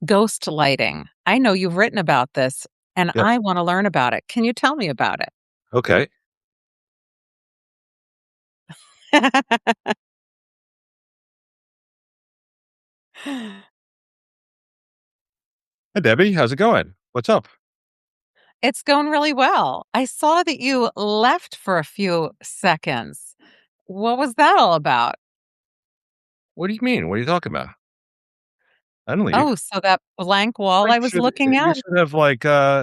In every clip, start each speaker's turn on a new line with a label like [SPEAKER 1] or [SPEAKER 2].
[SPEAKER 1] Ghostlighting. I know you've written about this, and
[SPEAKER 2] Yep.
[SPEAKER 1] I wanna learn about it. Can you tell me about it?
[SPEAKER 2] Okay. Hi, Debbie. How's it going? What's up?
[SPEAKER 1] It's going really well. I saw that you left for a few seconds. What was that all about?
[SPEAKER 2] What do you mean? What are you talking about? I didn't leave.
[SPEAKER 1] Oh, so that blank wall
[SPEAKER 2] Like,
[SPEAKER 1] I was looking
[SPEAKER 2] you
[SPEAKER 1] at?
[SPEAKER 2] should have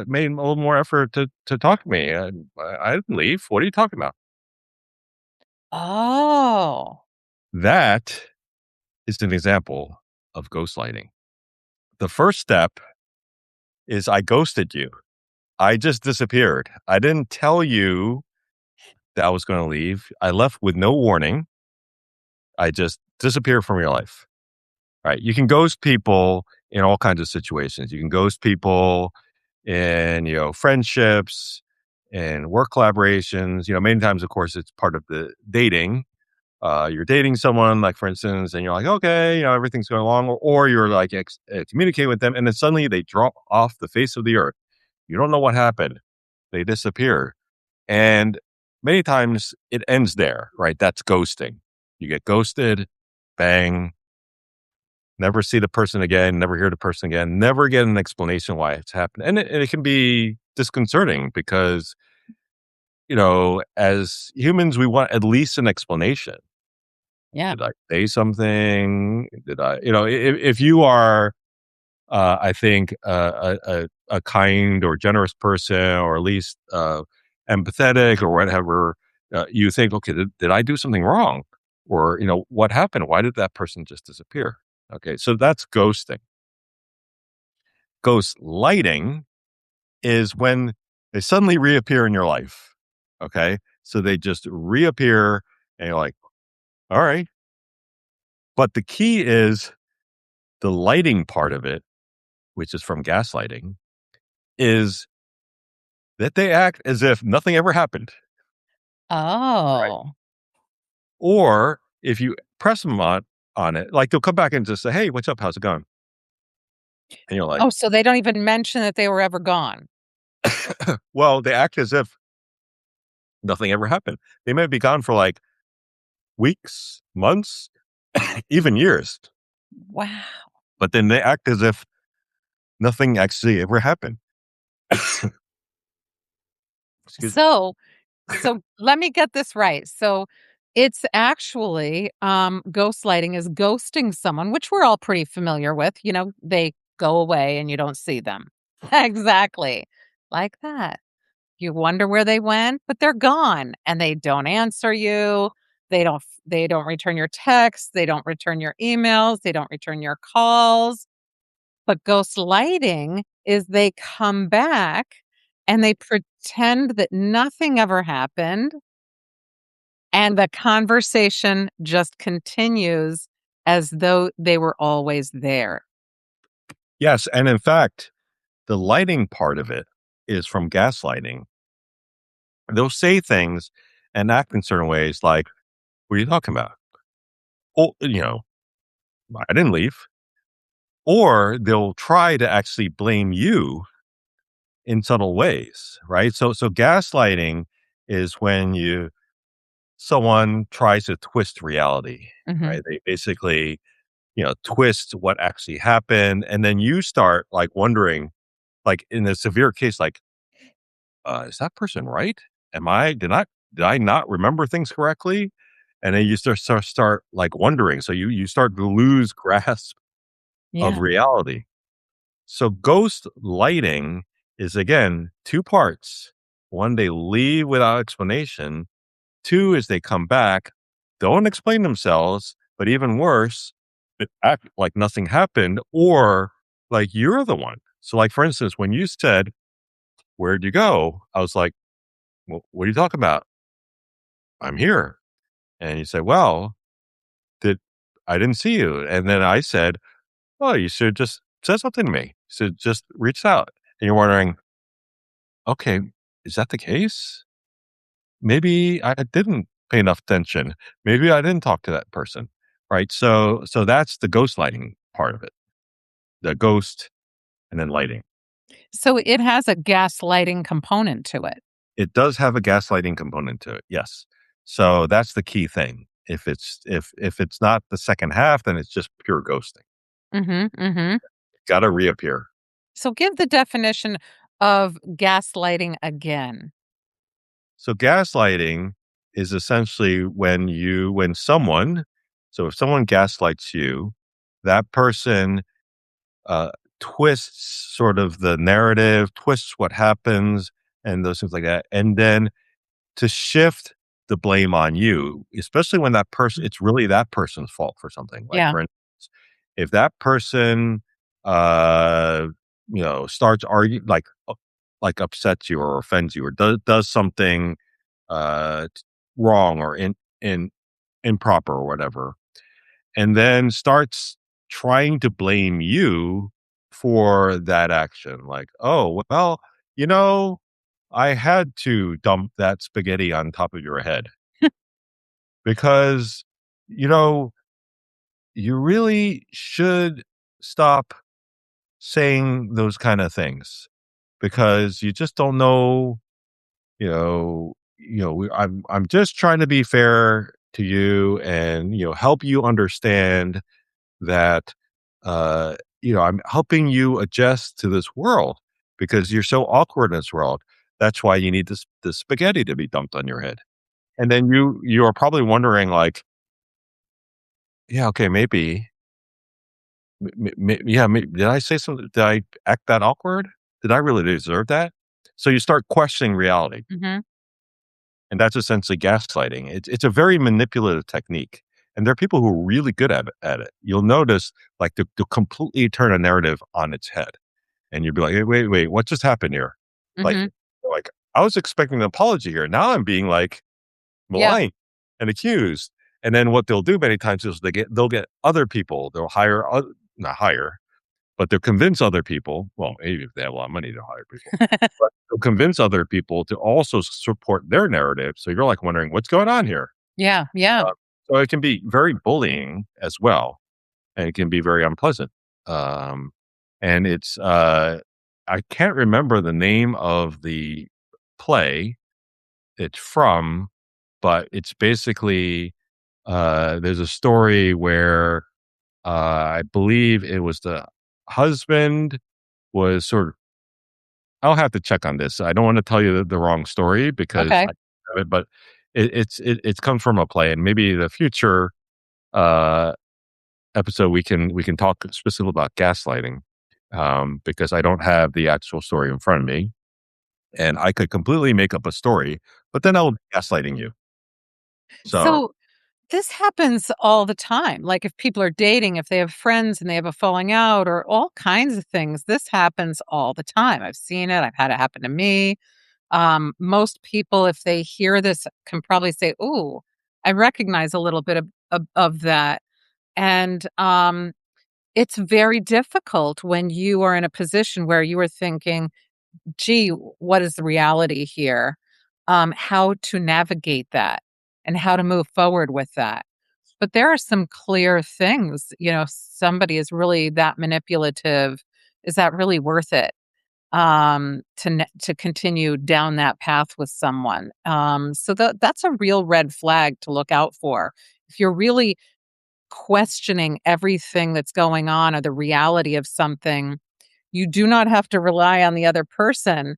[SPEAKER 2] made a little more effort to talk to me. I didn't leave. What are you talking about?
[SPEAKER 1] Oh.
[SPEAKER 2] That is an example of gaslighting. The first step is I ghosted you. I just disappeared. I didn't tell you that I was going to leave. I left with no warning. I just disappeared from your life. Right. You can ghost people in all kinds of situations. You can ghost people in, friendships and work collaborations. Many times, of course, it's part of the dating. You're dating someone, like, for instance, and you're like, okay, everything's going along, or you're like, communicate with them, and then suddenly they drop off the face of the earth. You don't know what happened. They disappear. And many times it ends there, right? That's ghosting. You get ghosted, bang, never see the person again, never hear the person again, never get an explanation why it's happened. And it can be disconcerting because, as humans, we want at least an explanation.
[SPEAKER 1] Yeah.
[SPEAKER 2] Did I say something? Did I, if you are, I think, a kind or generous person, or at least empathetic or whatever, you think, okay, did I do something wrong? Or, what happened? Why did that person just disappear? Okay, so that's ghosting. Ghost lighting is when they suddenly reappear in your life. Okay. So they just reappear and you're like, all right. But the key is the lighting part of it, which is from gaslighting, is that they act as if nothing ever happened. Right.
[SPEAKER 1] Oh.
[SPEAKER 2] Or if you press them on it, like, they'll come back and just say, hey, what's up? How's it going? And you're like,
[SPEAKER 1] Oh, so they don't even mention that they were ever gone.
[SPEAKER 2] well, they act as if nothing ever happened. They may be gone for like weeks, months, even years.
[SPEAKER 1] Wow.
[SPEAKER 2] But then they act as if nothing actually ever happened. Excuse me.
[SPEAKER 1] So so let me get this right. So it's actually gaslighting is ghosting someone, which we're all pretty familiar with. They go away and you don't see them. Exactly. Like that. You wonder where they went, but they're gone and they don't answer you. They don't return your texts, they don't return your emails, they don't return your calls. But ghostlighting is they come back and they pretend that nothing ever happened, and the conversation just continues as though they were always there.
[SPEAKER 2] Yes. And in fact, the lighting part of it is from gaslighting. They'll say things and act in certain ways like, what are you talking about? Oh, I didn't leave. Or they'll try to actually blame you in subtle ways, right? So gaslighting is when someone tries to twist reality,
[SPEAKER 1] Mhm.
[SPEAKER 2] right? They basically, twist what actually happened, and then you start like wondering, like, in a severe case, like, is that person right? Did I not remember things correctly? And then you start like wondering. So you start to lose grasp of
[SPEAKER 1] Yeah.
[SPEAKER 2] reality. So ghost lighting is, again, two parts. One, they leave without explanation. Two is they come back, don't explain themselves, but even worse, they act like nothing happened, or like you're the one. So, like, for instance, when you said, where'd you go? I was like, well, what are you talking about? I'm here. And you said, well, did I didn't see you. And then I said, oh, you should just say something to me. You should just reach out. And you're wondering, okay, is that the case? Maybe I didn't pay enough attention. Maybe I didn't talk to that person. Right. So that's the ghostlighting part of it. the ghost, and then lighting.
[SPEAKER 1] So it has a gaslighting component to it.
[SPEAKER 2] It does have a gaslighting component to it, yes. So that's the key thing. If it's not the second half, then it's just pure ghosting.
[SPEAKER 1] Mhm, mhm.
[SPEAKER 2] Gotta reappear.
[SPEAKER 1] So give the definition of gaslighting again.
[SPEAKER 2] So gaslighting is essentially when someone, so if someone gaslights you, that person uh, twists sort of the narrative, twists what happens, and those things like that, and then to shift the blame on you, especially when that person, it's really that person's fault for something. Like
[SPEAKER 1] Yeah.
[SPEAKER 2] for instance, if that person, uh, starts arguing, like upsets you or offends you or does something wrong or in improper or whatever, and then starts trying to blame you for that action. Like, oh well, you know, I had to dump that spaghetti on top of your head because you know you really should stop saying those kind of things because you just don't know. I'm just trying to be fair to you and help you understand that I'm helping you adjust to this world because you're so awkward in this world. That's why you need this spaghetti to be dumped on your head. And then you are probably wondering like, yeah, okay, maybe, yeah, did I say something? Did I act that awkward? Did I really deserve that? So you start questioning reality.
[SPEAKER 1] Mhm.
[SPEAKER 2] And that's essentially gaslighting. It's a very manipulative technique, and there are people who are really good at it. You'll notice, like, they'll completely turn a narrative on its head, and you'll be like, "Hey, wait, what just happened here?" Like
[SPEAKER 1] Mhm.
[SPEAKER 2] like, "I was expecting an apology here. Now I'm being, like,
[SPEAKER 1] Yeah.
[SPEAKER 2] maligned and accused." And then what they'll do many times is they'll get other people. They'll hire not hire, but they'll convince other people, well, maybe if they have a lot of money to hire people, but they'll convince other people to also support their narrative. So you're like wondering what's going on here.
[SPEAKER 1] Yeah, yeah.
[SPEAKER 2] Uh, so it can be very bullying as well, and it can be very unpleasant. Um, and I can't remember the name of the play it's from, but it's basically there's a story where I believe it was the husband was sort of, I'll have to check on this. I don't want to tell you the wrong story because
[SPEAKER 1] Okay.
[SPEAKER 2] I have it, but it's come from a play, and maybe the future uh, episode we can talk specifically about gaslighting because I don't have the actual story in front of me, and I could completely make up a story, but then I'll be gaslighting you. So
[SPEAKER 1] So this happens all the time. Like if people are dating, if they have friends and they have a falling out or all kinds of things, this happens all the time. I've seen it. I've had it happen to me. Most people, if they hear this, can probably say, "Ooh, I recognize a little bit of that." And it's very difficult when you are in a position where you are thinking, "Gee, what is the reality here?" How to navigate that and how to move forward with that. But there are some clear things, somebody is really that manipulative. Is that really worth it? To continue down that path with someone. So that's a real red flag to look out for. If you're really questioning everything that's going on or the reality of something, you do not have to rely on the other person.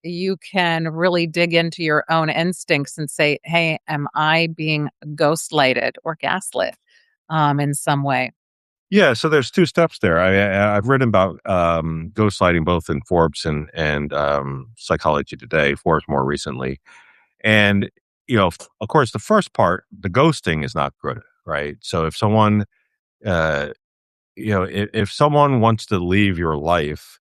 [SPEAKER 1] You can really dig into your own instincts and say, "Hey, am I being ghostlighted or gaslit in some way?"
[SPEAKER 2] yeah, so there's two steps there. I've written about gaslighting both in Forbes and Psychology Today, Forbes more recently. And, of course, the first part, the ghosting is not good, right? So if someone, uh, if someone wants to leave your life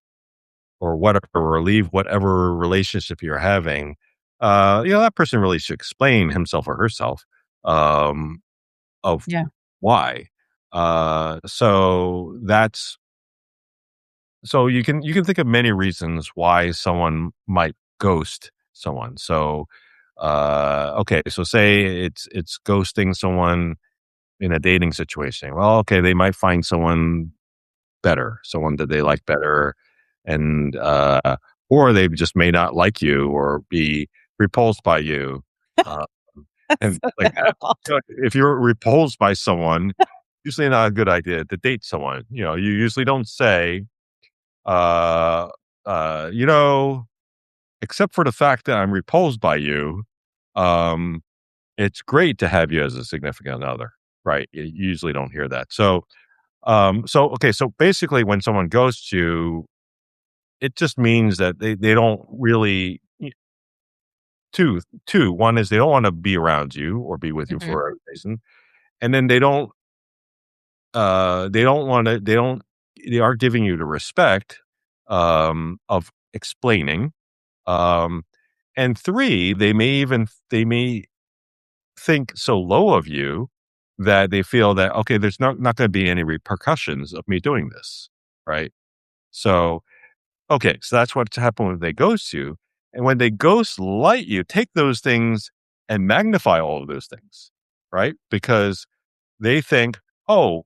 [SPEAKER 2] or whatever, or leave whatever relationship you're having, that person really should explain himself or herself um, of
[SPEAKER 1] Yeah.
[SPEAKER 2] why. So you can think of many reasons why someone might ghost someone. So okay, so say it's ghosting someone in a dating situation. Well, okay, they might find someone better, someone that they like better, and or they just may not like you or be repulsed by you. Uh,
[SPEAKER 1] That's
[SPEAKER 2] and
[SPEAKER 1] so
[SPEAKER 2] like
[SPEAKER 1] terrible.
[SPEAKER 2] if you're repulsed by someone, usually not a good idea to date someone. You usually don't say, uh, you know, except for the fact that I'm repulsed by you. Um, it's great to have you as a significant other, right? You usually don't hear that. So okay, so basically, when someone ghosts you, it just means that they don't really one is they don't want to be around you or be with you
[SPEAKER 1] Mhm,
[SPEAKER 2] for a reason, and then they don't want to they aren't giving you the respect of explaining, um, and three, they may think so low of you that they feel that, okay, there's not going to be any repercussions of me doing this, right? So, okay, so that's what's happened when they ghost you. And when they ghost light you, take those things and magnify all of those things, right? Because they think, oh,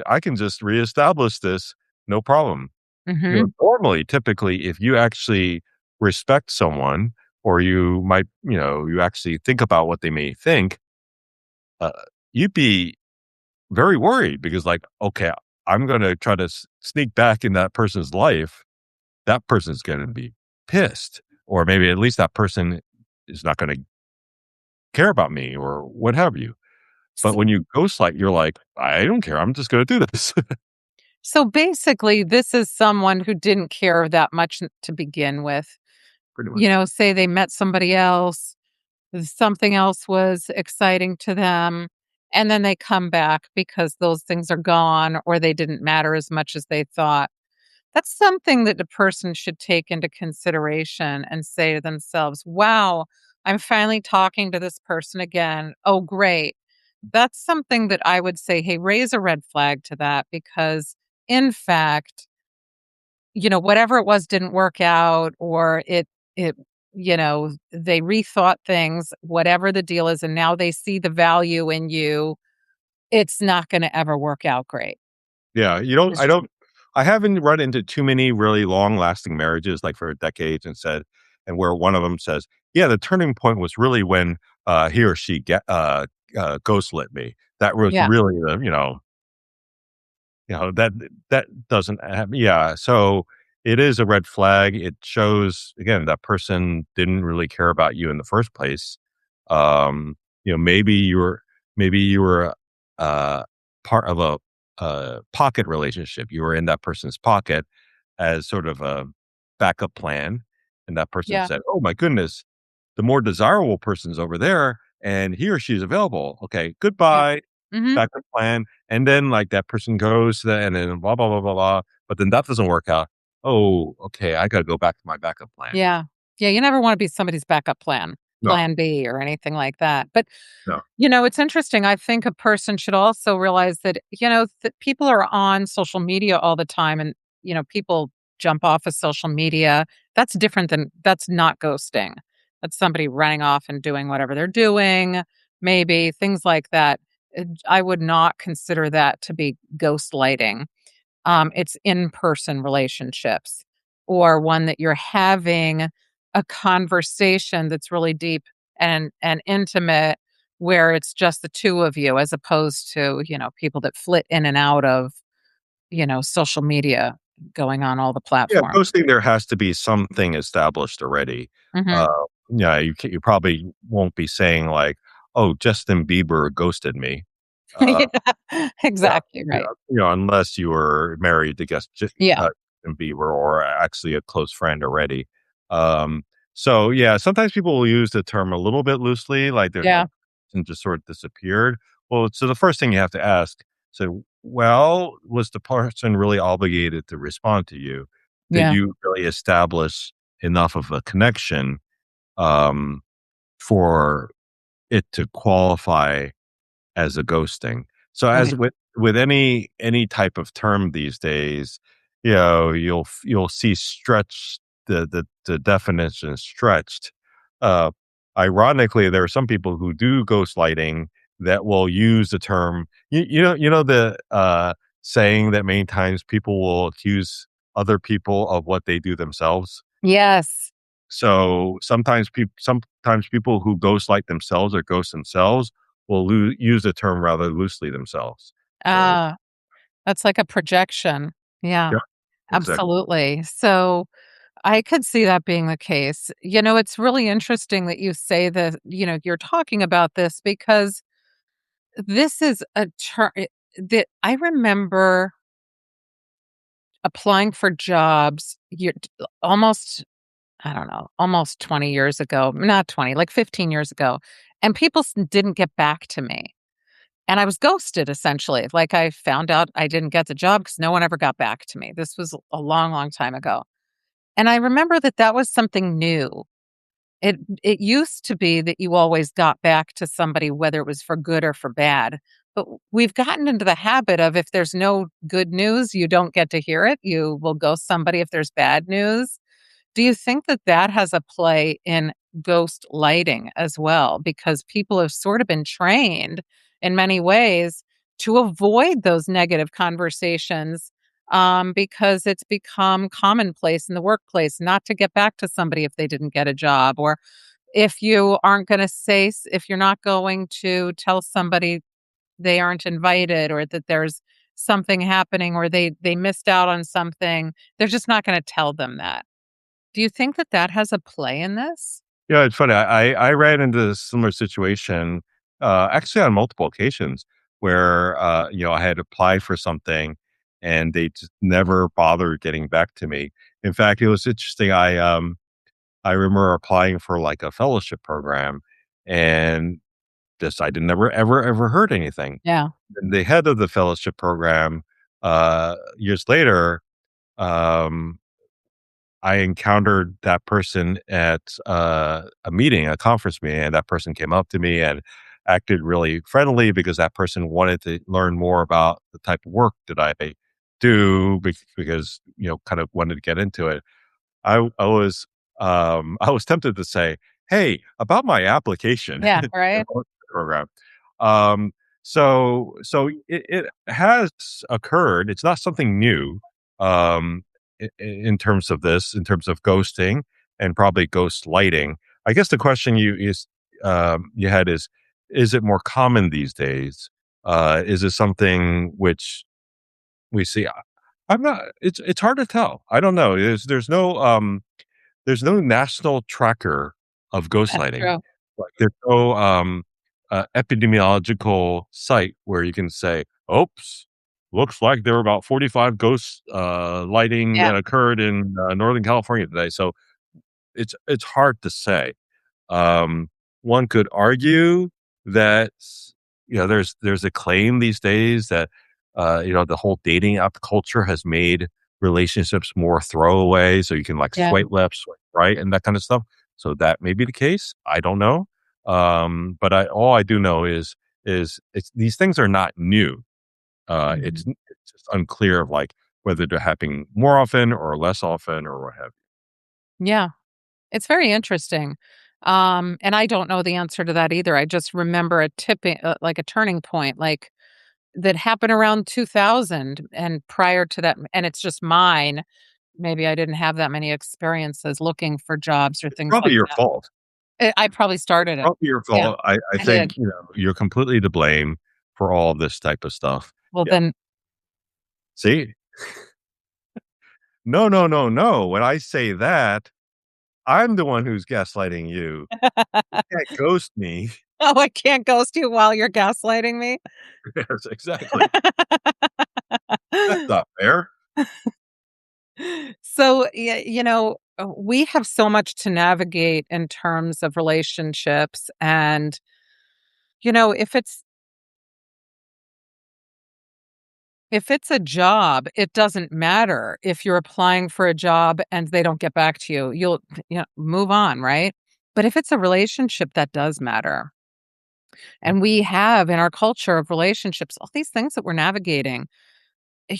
[SPEAKER 2] I can just reestablish this, no problem.
[SPEAKER 1] mhm.
[SPEAKER 2] Normally, typically, if you actually respect someone, or you actually think about what they may think, uh, you'd be very worried because, like, okay, I'm going to try to sneak back in that person's life. That person's going to be pissed, or maybe at least that person is not going to care about me or what have you. But
[SPEAKER 1] S
[SPEAKER 2] when you ghostlight, you're like, I don't care. I'm just going to do this.
[SPEAKER 1] so, basically, this is someone who didn't care that much to begin with.
[SPEAKER 2] Pretty much.
[SPEAKER 1] Say they met somebody else, something else was exciting to them, and then they come back because those things are gone or they didn't matter as much as they thought. That's something that the person should take into consideration and say to themselves, wow, I'm finally talking to this person again. Oh, great. That's something that I would say, hey, raise a red flag to that because, in fact, whatever it was didn't work out or it, they rethought things, whatever the deal is, and now they see the value in you. It's not going to ever work out great.
[SPEAKER 2] Yeah, I haven't run into too many really long-lasting marriages, like, for decades and where one of them says, "Yeah, the turning point was really when, he or she ghostlit me. That was
[SPEAKER 1] Yeah.
[SPEAKER 2] really the," that doesn't happen. Yeah, so it is a red flag. It shows, again, that person didn't really care about you in the first place. Um, maybe you were, uh, part of a pocket relationship. You were in that person's pocket as sort of a backup plan, and that person
[SPEAKER 1] Yeah.
[SPEAKER 2] said, "Oh my goodness, the more desirable person's over there, and he or she is available. Okay,
[SPEAKER 1] Yeah.
[SPEAKER 2] goodbye,
[SPEAKER 1] Mhm.
[SPEAKER 2] backup plan." And then, like, that person goes to and then blah, blah, blah, blah, blah, but then that doesn't work out. "Oh, okay, I gotta go back to my backup plan."
[SPEAKER 1] Yeah. Yeah, you never wanna be somebody's backup plan,
[SPEAKER 2] No,
[SPEAKER 1] plan B or anything like that. But,
[SPEAKER 2] no.
[SPEAKER 1] it's interesting. I think a person should also realize that, that people are on social media all the time and, people jump off of social media. That's not ghosting. That's somebody running off and doing whatever they're doing, maybe, things like that. I would not consider that to be gaslighting. It's in-person relationships or one that you're having a conversation that's really deep and intimate where it's just the two of you as opposed to, people that flit in and out of, social media going on all the
[SPEAKER 2] Yeah,
[SPEAKER 1] platforms.
[SPEAKER 2] ghosting, there has to be something established already. Uh,
[SPEAKER 1] Mhm.
[SPEAKER 2] yeah, you probably won't be saying like, "Oh, Justin Bieber ghosted me." Uh
[SPEAKER 1] Yeah,
[SPEAKER 2] Yeah,
[SPEAKER 1] exactly right.
[SPEAKER 2] unless you were married to
[SPEAKER 1] Yeah,
[SPEAKER 2] Justin Bieber or actually a close friend already. Um, so yeah, sometimes people will use the term a little bit loosely, like the
[SPEAKER 1] yeah,
[SPEAKER 2] person just sort of disappeared. Well, so the first thing you have to ask, so, well, was the person really obligated to respond to you? Did
[SPEAKER 1] yeah,
[SPEAKER 2] you really establish enough of a connection um, for it to qualify as a ghosting? So as
[SPEAKER 1] right.
[SPEAKER 2] with any type of term these days, you'll see the definition stretched. Uh, Ironically, there are some people who do ghostlighting that will use the term. The saying that many times people will accuse other people of what they do themselves.
[SPEAKER 1] Yes.
[SPEAKER 2] So sometimes people who ghostlight themselves or ghost themselves will use the term rather loosely themselves. So
[SPEAKER 1] Ah, that's like a projection. Yeah,
[SPEAKER 2] yeah, exactly.
[SPEAKER 1] absolutely. So I could see that being the case. It's really interesting that you say that, you're talking about this because this is a term that I remember applying for jobs almost, I don't know, almost 20 years ago, not 20, like 15 years ago. And people didn't get back to me. And I was ghosted essentially. Like I found out I didn't get the job because no one ever got back to me. This was a long, long time ago. And I remember that that was something new. It used to be that you always got back to somebody, whether it was for good or for bad. But we've gotten into the habit of if there's no good news, you don't get to hear it. You will ghost somebody if there's bad news. Do you think that that has a play in ghost lighting as well? Because people have sort of been trained in many ways to avoid those negative conversations because it's become commonplace in the workplace not to get back to somebody if they didn't get a job, or if you aren't going to if you're not going to tell somebody they aren't invited or that there's something happening or they missed out on something, they're just not going to tell them that. Do you think that that has a play in this?
[SPEAKER 2] Yeah, it's funny. I ran into a similar situation, actually on multiple occasions where, I had applied for something and they just never bothered getting back to me. In fact, it was interesting. I remember applying for like a fellowship program and decided never, ever, ever heard anything.
[SPEAKER 1] Yeah,
[SPEAKER 2] And the head of the fellowship program, years later, um, I encountered that person at a meeting, a conference meeting, and that person came up to me and acted really friendly because that person wanted to learn more about the type of work that I do because kind of wanted to get into it. I was tempted to say, "Hey, about my application
[SPEAKER 1] yeah,
[SPEAKER 2] to the
[SPEAKER 1] right?
[SPEAKER 2] program." Um, it has occurred. It's not something new, in terms of this, in terms of ghosting and probably ghost lighting. I guess the question you had is it more common these days? Is it something which we see? I'm not. It's hard to tell. I don't know. There's no national tracker of
[SPEAKER 1] That's
[SPEAKER 2] ghostlighting.
[SPEAKER 1] true.
[SPEAKER 2] Like, there's no, epidemiological site where you can say, "Oops, looks like there were about 45 ghosts, lighting
[SPEAKER 1] Yeah,
[SPEAKER 2] that occurred in, Northern California today." So it's hard to say. Um, One could argue that, there's a claim these days that, the whole dating app culture has made relationships more throwaway, so you can, like,
[SPEAKER 1] yeah.
[SPEAKER 2] swipe left, swipe right, and that kinda stuff. So that may be the case, I don't know. But all I do know is it's these things are not new.
[SPEAKER 1] Mhm.
[SPEAKER 2] It's just unclear of, like, whether they're happening more often or less often or what have
[SPEAKER 1] Yeah, it's very interesting. And I don't know the answer to that either. I just remember like a turning point, like that happened around 2000 and prior to that, and it's just mine. Maybe I didn't have that many experiences looking for jobs or
[SPEAKER 2] It's
[SPEAKER 1] things
[SPEAKER 2] probably
[SPEAKER 1] like
[SPEAKER 2] your
[SPEAKER 1] that.
[SPEAKER 2] fault.
[SPEAKER 1] I probably started it.
[SPEAKER 2] Probably your
[SPEAKER 1] Yeah,
[SPEAKER 2] fault. I
[SPEAKER 1] I
[SPEAKER 2] think,
[SPEAKER 1] did.
[SPEAKER 2] you're completely to blame for all of this type of stuff.
[SPEAKER 1] Well,
[SPEAKER 2] Yeah.
[SPEAKER 1] then
[SPEAKER 2] See? No, no, no, no. When I say that, I'm the one who's gaslighting you. You can't ghost me.
[SPEAKER 1] oh, I can't ghost you while you're gaslighting me?
[SPEAKER 2] Yes, exactly. That's not fair.
[SPEAKER 1] So, we have so much to navigate in terms of relationships and, if it's a job, it doesn't matter if you're applying for a job and they don't get back to you. You'll, move on, right? But if it's a relationship, that does matter. And we have in our culture of relationships all these things that we're navigating.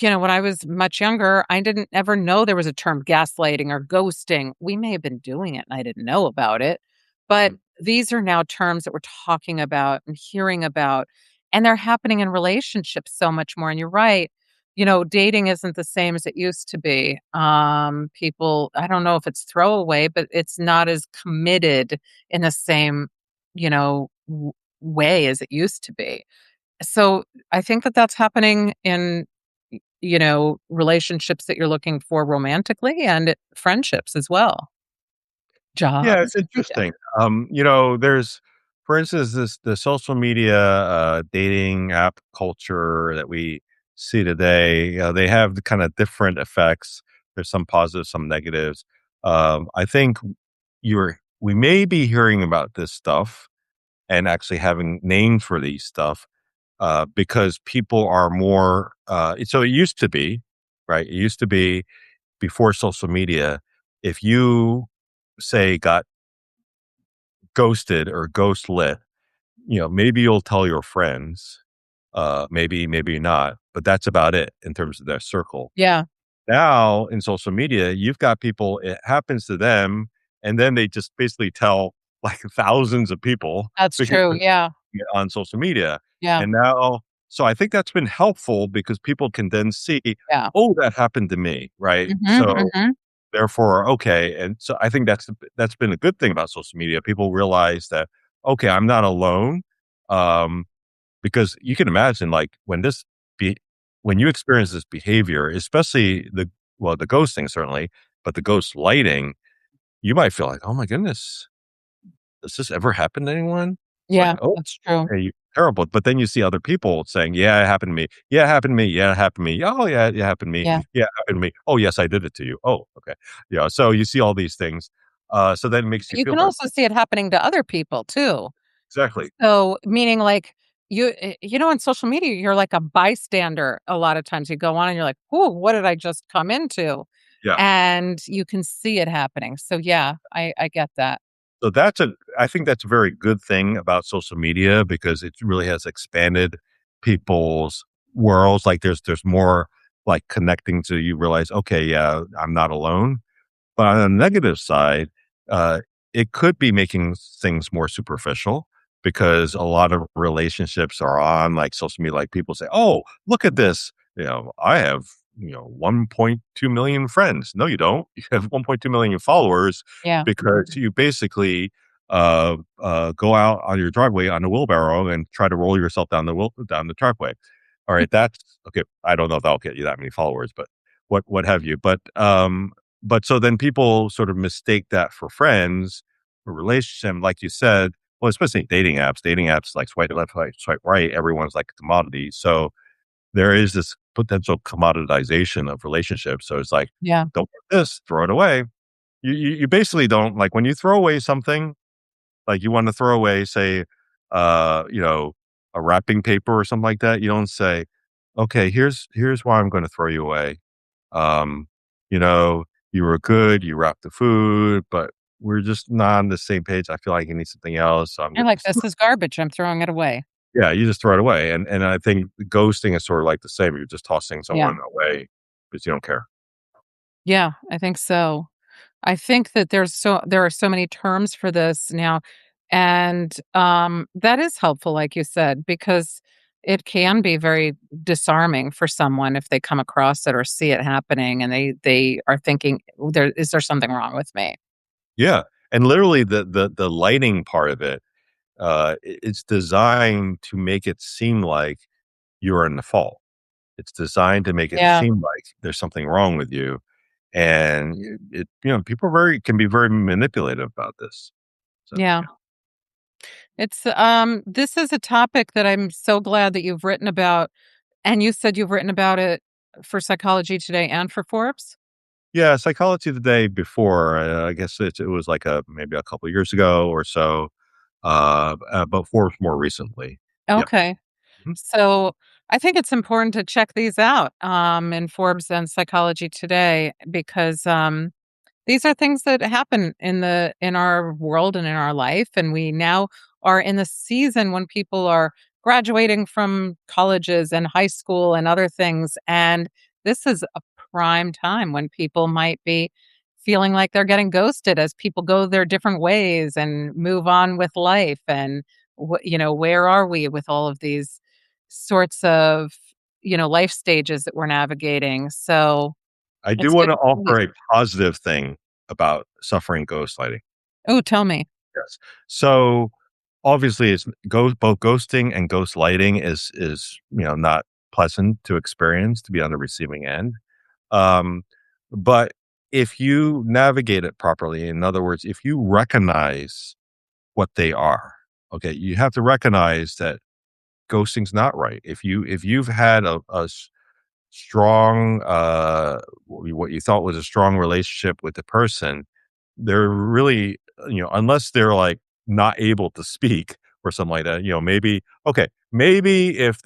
[SPEAKER 1] When I was much younger, I didn't ever know there was a term gaslighting or ghosting. We may have been doing it and I didn't know about it. But
[SPEAKER 2] Mm.
[SPEAKER 1] these are now terms that we're talking about and hearing about, and they're happening in relationships so much more. And you're right. dating isn't the same as it used to be. People, I don't know if it's throwaway, but it's not as committed in the same, way as it used to be. So I think that that's happening in, relationships that you're looking for romantically and friendships as well,
[SPEAKER 2] Yeah, it's
[SPEAKER 1] jobs. Yeah.
[SPEAKER 2] interesting. There's, for instance, this the social media dating app culture that we see today. They have the kind of different effects. There's some positives, some negatives. I think we may be hearing about this stuff and actually having names for these stuff because people are more. So it used to be, right? It used to be before social media. If you say got ghosted or ghost lit, maybe you'll tell your friends, maybe not, but that's about it in terms of their circle.
[SPEAKER 1] Yeah,
[SPEAKER 2] Now in social media, you've got people, it happens to them, and then they just basically tell like thousands of people
[SPEAKER 1] that's
[SPEAKER 2] because
[SPEAKER 1] true. Yeah.
[SPEAKER 2] on social media.
[SPEAKER 1] Yeah.
[SPEAKER 2] And now, so I think that's been helpful because people can then see,
[SPEAKER 1] Yeah.
[SPEAKER 2] oh, that happened to me, right?
[SPEAKER 1] Mhm,
[SPEAKER 2] So
[SPEAKER 1] mhm.
[SPEAKER 2] therefore, okay, and so I think that's been a good thing about social media. People realize that, okay, I'm not alone, um, because you can imagine, like, be when you experience this behavior, especially the ghosting certainly, but the ghost lighting, you might feel like, "Oh my goodness, does this ever happen to anyone?" It's like,
[SPEAKER 1] Yeah,
[SPEAKER 2] "Oh,
[SPEAKER 1] that's true.
[SPEAKER 2] okay, terrible." But then you see other people saying, "Yeah, it happened to me. Yeah, it happened to me. Yeah, it happened to me. Oh, yeah, it happened to me.
[SPEAKER 1] Yeah.
[SPEAKER 2] Yeah, it happened to me. Oh, yes, I did it to you. Oh, okay." Yeah, so you see all these things. So then it makes you
[SPEAKER 1] You
[SPEAKER 2] feel
[SPEAKER 1] can
[SPEAKER 2] better.
[SPEAKER 1] also see it happening to other people too.
[SPEAKER 2] Exactly.
[SPEAKER 1] So, meaning like on social media, you're like a bystander. A lot of times you go on and you're like, "Ooh, what did I just come into?"
[SPEAKER 2] Yeah.
[SPEAKER 1] And you can see it happening. So yeah, I get that.
[SPEAKER 2] So I think that's a very good thing about social media because it really has expanded people's worlds. Like there's more like connecting to you realize, okay, yeah, I'm not alone. But on the negative side, uh, it could be making things more superficial because a lot of relationships are on like social media. Like people say, "Oh, look at this! I have 1.2 million friends." No, you don't. You have 1.2 million followers
[SPEAKER 1] Yeah.
[SPEAKER 2] because you basically go out on your driveway on a wheelbarrow and try to roll yourself down the driveway. All right, that's okay. I don't know if that'll get you that many followers, but what have you. But so then people sort of mistake that for friends or relationship, like you said. Well, especially dating apps like swipe left, swipe right. Everyone's like a commodity. So there is this potential commoditization of relationships. So it's like,
[SPEAKER 1] Yeah.
[SPEAKER 2] don't get this, throw it away. You basically don't like when you throw away something, like you want to throw away, say, uh, you know, a wrapping paper or something like that. You don't say, okay, here's why I'm going to throw you away. Um, you know, you were good, you wrapped the food, but we're just not on the same page. I feel like you need something else. So I'm
[SPEAKER 1] You're
[SPEAKER 2] gonna
[SPEAKER 1] like,
[SPEAKER 2] just
[SPEAKER 1] "This is garbage. I'm throwing it away."
[SPEAKER 2] yeah, you just throw it away. And I think ghosting is sort of like the same. You're just tossing
[SPEAKER 1] Yeah.
[SPEAKER 2] someone away because you don't care.
[SPEAKER 1] Yeah, I think so. I think that there are so many terms for this now, and, that is helpful, like you said, because it can be very disarming for someone if they come across it or see it happening and they are thinking, There something wrong with me?"
[SPEAKER 2] Yeah. And literally the lighting part of it, it's designed to make it seem like you're in the fault. It's designed to make it
[SPEAKER 1] Yeah,
[SPEAKER 2] seem like there's something wrong with you. And people can be very manipulative about this. So
[SPEAKER 1] yeah. This is a topic that I'm so glad that you've written about, and you said you've written about it for Psychology Today and for Forbes?
[SPEAKER 2] yeah, Psychology Today before, I guess it was like maybe a couple years ago or so, but Forbes more recently. Yeah.
[SPEAKER 1] Okay.
[SPEAKER 2] Mhm.
[SPEAKER 1] So I think it's important to check these out in Forbes and Psychology Today because these are things that happen in our world and in our life, and we now are in the season when people are graduating from colleges and high school and other things, and this is a prime time when people might be feeling like they're getting ghosted as people go their different ways and move on with life and where are we with all of these sorts of life stages that we're navigating. So
[SPEAKER 2] I do
[SPEAKER 1] it's good
[SPEAKER 2] wanna
[SPEAKER 1] to see.
[SPEAKER 2] offer a positive thing about suffering ghostlighting.
[SPEAKER 1] Oh, tell me.
[SPEAKER 2] Yes. So, obviously, it's both ghosting and ghostlighting is, not pleasant to experience, to be on the receiving end. Um, but if you navigate it properly, in other words, if you recognize what they are, okay, you have to recognize that ghosting's not right. If you've had a strong, what you thought was a strong relationship with the person, they're really, unless they're like not able to speak or something like that, maybe, okay, maybe if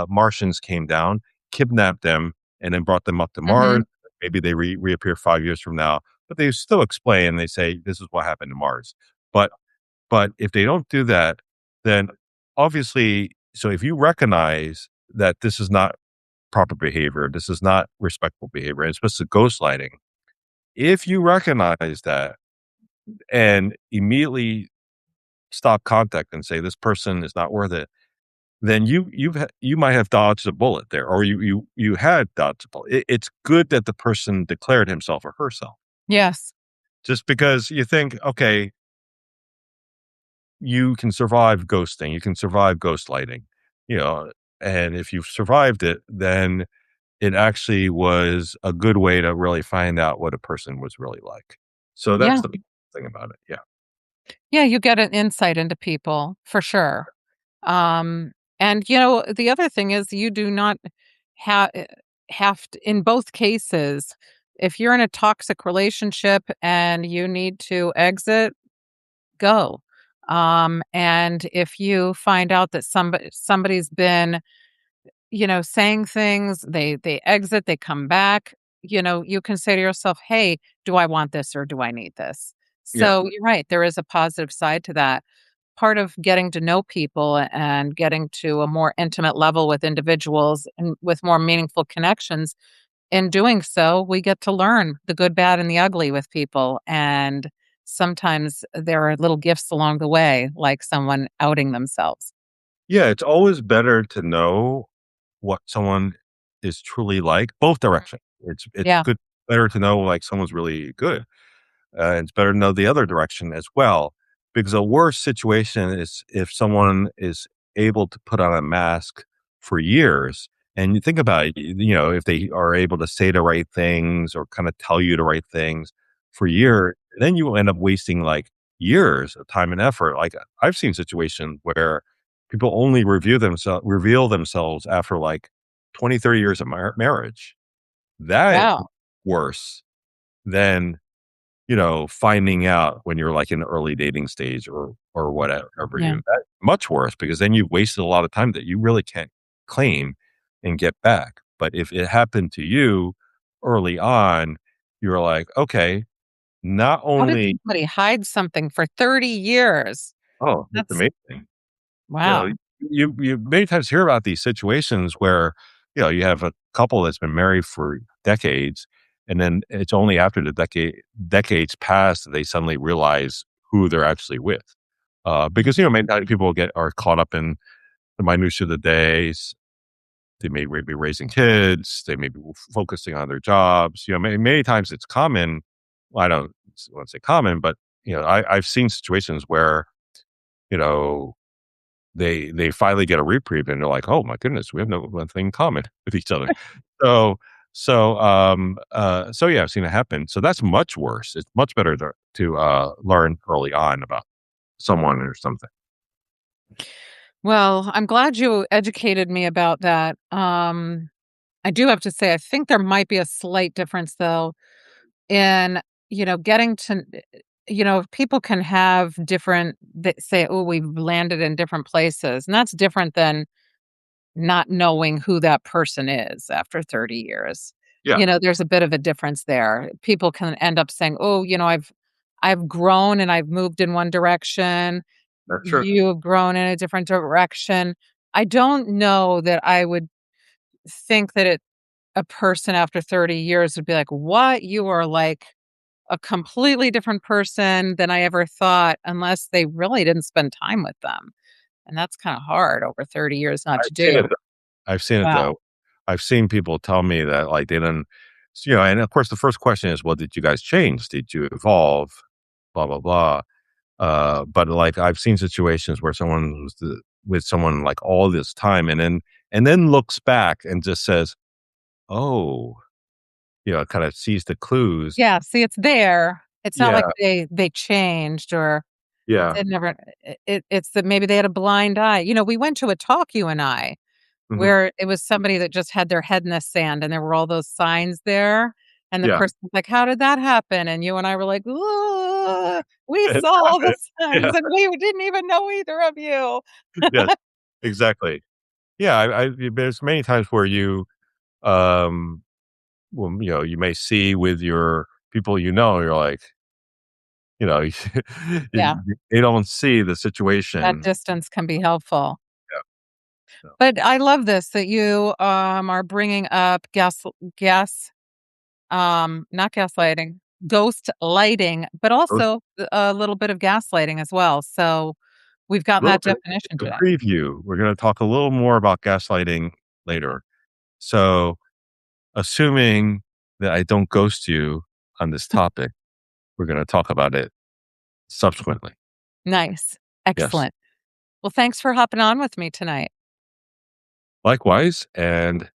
[SPEAKER 2] Martians came down, kidnapped them, and then brought them up to Mars,
[SPEAKER 1] Mhm.
[SPEAKER 2] maybe they reappear 5 years from now, but they still explain, they say, this is what happened to Mars. But if they don't do that, then obviously, so if you recognize that this is not proper behavior, this is not respectful behavior, and especially ghostlighting, if you recognize that and immediately stop contact and say this person is not worth it, then you might have dodged a bullet there, or you had dodged a bullet. It's good that the person declared himself or herself,
[SPEAKER 1] Yes.
[SPEAKER 2] just because you think, okay, you can survive ghosting, you can survive gaslighting, you know, and if you've survived it, then it actually was a good way to really find out what a person was really like. So
[SPEAKER 1] Yeah.
[SPEAKER 2] that's the big thing about it. Yeah.
[SPEAKER 1] Yeah, you get an insight into people for sure. Um, and the other thing is you do not ha- eh, have to, in both cases, if you're in a toxic relationship and you need to exit, go. And if you find out that somebody's been, saying things, they exit, they come back, you can say to yourself, "Hey, do I want this or do I need this?"
[SPEAKER 2] Yeah.
[SPEAKER 1] So you're right, there is a positive side to that. Part of getting to know people and getting to a more intimate level with individuals and with more meaningful connections, in doing so, we get to learn the good, bad, and the ugly with people. And sometimes there are little gifts along the way, like someone outing themselves.
[SPEAKER 2] Yeah. It's always better to know what someone is truly like, both directions. It's
[SPEAKER 1] Yeah.
[SPEAKER 2] good, better to know like someone's really good. It's better to know the other direction as well, because a worse situation is if someone is able to put on a mask for years. And you think about it, if they are able to say the right things or kind of tell you the right things for years, then you will end up wasting like years of time and effort. Like I've seen situations where people only reveal themselves after like 20, 30 years of marriage. That
[SPEAKER 1] Wow.
[SPEAKER 2] worse than finding out when you're, like, in the early dating stage or whatever
[SPEAKER 1] Yeah.
[SPEAKER 2] that much worse because then you've wasted a lot of time that you really can't claim and get back. But if it happened to you early on, you're like, "Okay, not
[SPEAKER 1] How did
[SPEAKER 2] only."
[SPEAKER 1] somebody hide something for 30 years?
[SPEAKER 2] Oh, that's
[SPEAKER 1] That's
[SPEAKER 2] amazing. You know,
[SPEAKER 1] wow.
[SPEAKER 2] you many times hear about these situations where, you have a couple that's been married for decades, and then it's only after the decades pass that they suddenly realize who they're actually with. Because, many times people are caught up in the minutiae of the days. They may be raising kids, they may be focusing on their jobs. Many times it's common. Well, I don't want to say common, but, I've seen situations where, you know, they finally get a reprieve and they're like, "Oh my goodness, we have no one thing in common with each other." So so yeah, I've seen it happen. So that's much worse. It's much better to learn early on about someone or something.
[SPEAKER 1] Well, I'm glad you educated me about that. I do have to say, I think there might be a slight difference though in, getting to, people can have different, they say, oh, we've landed in different places. And that's different than not knowing who that person is after 30 years.
[SPEAKER 2] Yeah,
[SPEAKER 1] There's a bit of a difference there. People can end up saying, "Oh, I've grown and I've moved in one direction.
[SPEAKER 2] that's true.
[SPEAKER 1] You have grown in a different direction." I don't know that I would think that a person after 30 years would be like, "What? You are like a completely different person than I ever thought," unless they really didn't spend time with them. And that's kind of hard over 30 years not
[SPEAKER 2] I've
[SPEAKER 1] to
[SPEAKER 2] seen it
[SPEAKER 1] do.
[SPEAKER 2] I've seen it
[SPEAKER 1] Wow.
[SPEAKER 2] though. I've seen people tell me that, like, they didn't and of course, the first question is, "Well, did you guys change? Did you evolve? Blah, blah, blah." But, like, I've seen situations where someone was with someone, like, all this time and then looks back and just says, "Oh," kinda sees the clues.
[SPEAKER 1] Yeah, see, it's there. It's not like
[SPEAKER 2] Yeah,
[SPEAKER 1] they changed or
[SPEAKER 2] yeah.
[SPEAKER 1] they never it's that maybe they had a blind eye. We went to a talk, you and I,
[SPEAKER 2] Mhm.
[SPEAKER 1] where it was somebody that just had their head in the sand, and there were all those signs there, and the
[SPEAKER 2] Yeah.
[SPEAKER 1] person was like, "How did that happen?" And you and I were like, "Ooh, we
[SPEAKER 2] It
[SPEAKER 1] saw all the
[SPEAKER 2] happened. Yeah,
[SPEAKER 1] signs, and we didn't even know either of you."
[SPEAKER 2] yes, exactly. Yeah, there's many times where um, you may see with your people you're like, you know,
[SPEAKER 1] Yeah,
[SPEAKER 2] they don't see the
[SPEAKER 1] that
[SPEAKER 2] situation.
[SPEAKER 1] distance can be helpful.
[SPEAKER 2] Yeah, so
[SPEAKER 1] But I love this that you, are bringing up gas not gaslighting, ghost lighting, but
[SPEAKER 2] those
[SPEAKER 1] also a little bit of gaslighting as well. So we've gotten
[SPEAKER 2] little
[SPEAKER 1] that
[SPEAKER 2] bit
[SPEAKER 1] definition
[SPEAKER 2] of
[SPEAKER 1] today.
[SPEAKER 2] preview. We're gonna talk a little more about gaslighting later. So, assuming that I don't ghost you on this topic, we're gonna talk about it subsequently.
[SPEAKER 1] Nice.
[SPEAKER 2] Yes.
[SPEAKER 1] Excellent. Well, thanks for hopping on with me tonight.
[SPEAKER 2] Likewise, and